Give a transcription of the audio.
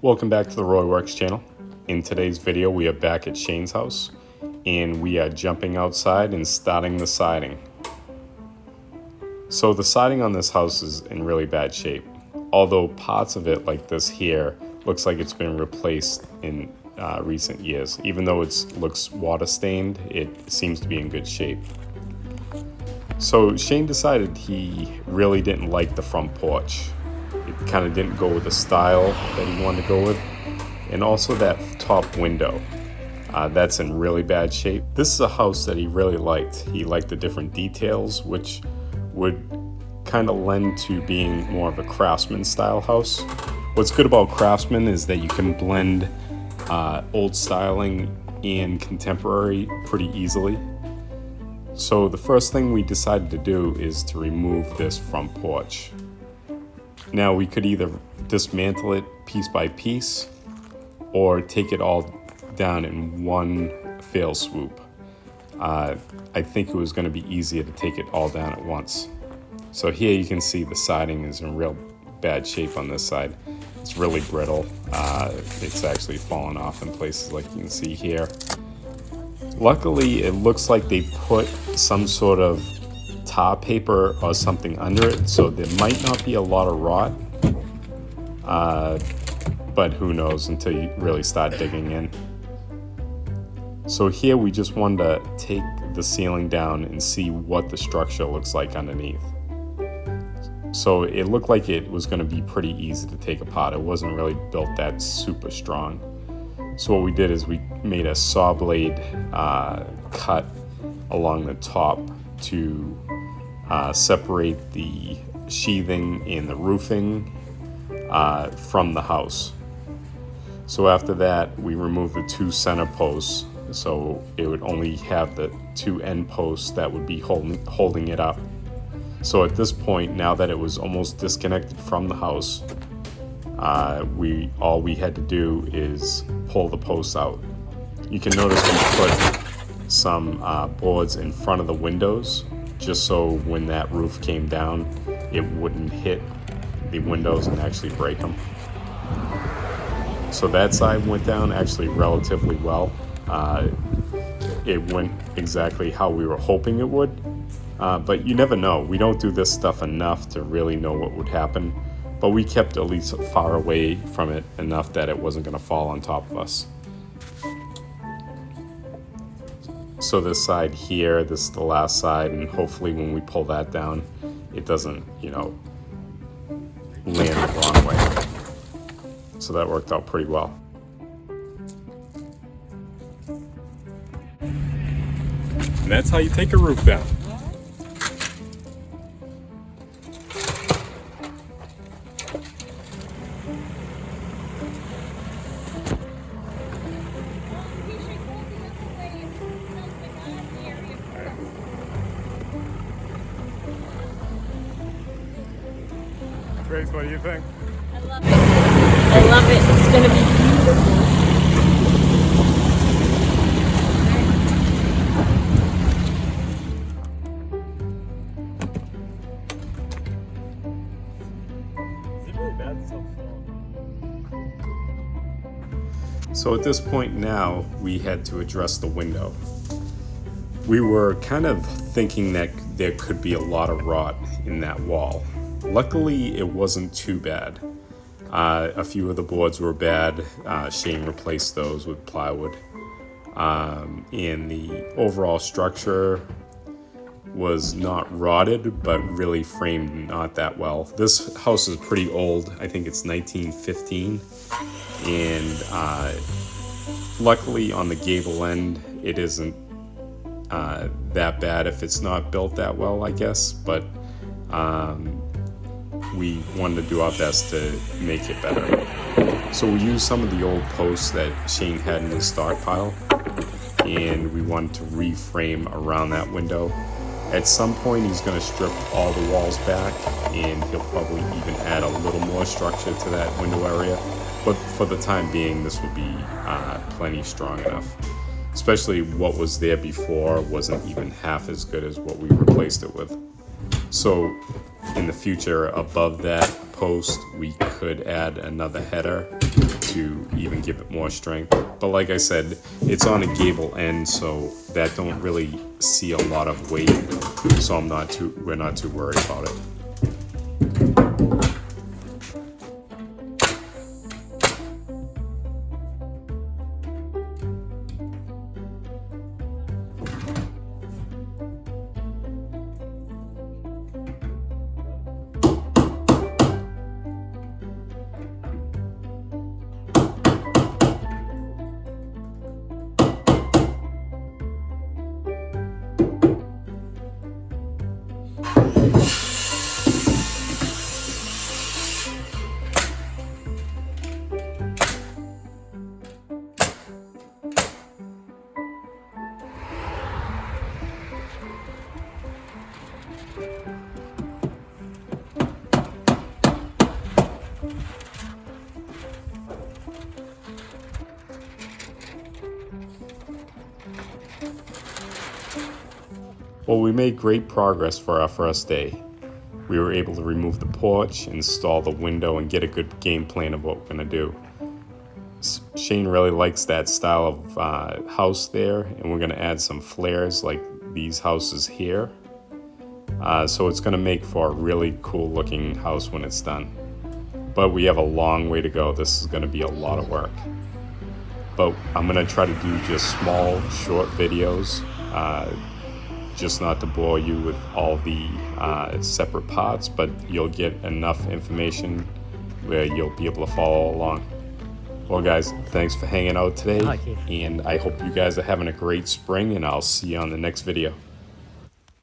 Welcome back to the Roy Works channel. In today's video, we are back at Shane's house and we are jumping outside and starting the siding. So the siding on this house is in really bad shape. Although parts of it, like this here, looks like it's been replaced in recent years. Even though it looks water stained, it seems to be in good shape. So Shane decided he really didn't like the front porch. It kind of didn't go with the style that he wanted to go with. And also that top window, that's in really bad shape. This is a house that he really liked. He liked the different details, which would kind of lend to being more of a craftsman style house. What's good about craftsman is that you can blend old styling and contemporary pretty easily. So the first thing we decided to do is to remove this front porch. Now we could either dismantle it piece by piece or take it all down in one fell swoop. I think it was going to be easier to take it all down at once. So here you can see the siding is in real bad shape on this side. It's really brittle. It's actually fallen off in places like you can see here. Luckily, it looks like they put some sort of tar paper or something under it, so there might not be a lot of rot, but who knows until you really start digging in. So here we just wanted to take the ceiling down and see what the structure looks like underneath. So it looked like it was going to be pretty easy to take apart. It wasn't really built that super strong. So what we did is we made a saw blade cut along the top to separate the sheathing and the roofing from the house. So after that, we removed the two center posts, so it would only have the two end posts that would be holding it up. So at this point, now that it was almost disconnected from the house, all we had to do is pull the posts out. You can notice we put some boards in front of the windows, just so when that roof came down, it wouldn't hit the windows and actually break them. So that side went down actually relatively well. It went exactly how we were hoping it would, but you never know. We don't do this stuff enough to really know what would happen, but we kept at least far away from it enough that it wasn't going to fall on top of us. So this side here, this is the last side, and hopefully when we pull that down, it doesn't, land the wrong way. So that worked out pretty well. And that's how you take a roof down. Grace, what do you think? I love it. I love it. It's going to be beautiful. Is it really bad So at this point now, we had to address the window. We were kind of thinking that there could be a lot of rot in that wall. Luckily, it wasn't too bad. A few of the boards were bad. Shane replaced those with plywood. And the overall structure was not rotted, but really framed not that well. This house is pretty old. I think it's 1915. And luckily on the gable end, it isn't that bad if it's not built that well, I guess. But we wanted to do our best to make it better. So we used some of the old posts that Shane had in his stockpile, and we wanted to reframe around that window. At some point, he's going to strip all the walls back, and he'll probably even add a little more structure to that window area. But for the time being, this would be plenty strong enough. Especially what was there before wasn't even half as good as what we replaced it with. So in the future, above that post, we could add another header to to even give it more strength. But like I said, it's on a gable end, so that don't really see a lot of weight. So we're not too worried about it. Well, we made great progress for our first day. We were able to remove the porch, install the window, and get a good game plan of what we're going to do. Shane really likes that style of house there, and we're going to add some flares like these houses here. So it's going to make for a really cool looking house when it's done. But we have a long way to go. This is going to be a lot of work. But I'm going to try to do just small, short videos, just not to bore you with all the separate parts, but you'll get enough information where you'll be able to follow along. Well guys, thanks for hanging out today, and I hope you guys are having a great spring, and I'll see you on the next video.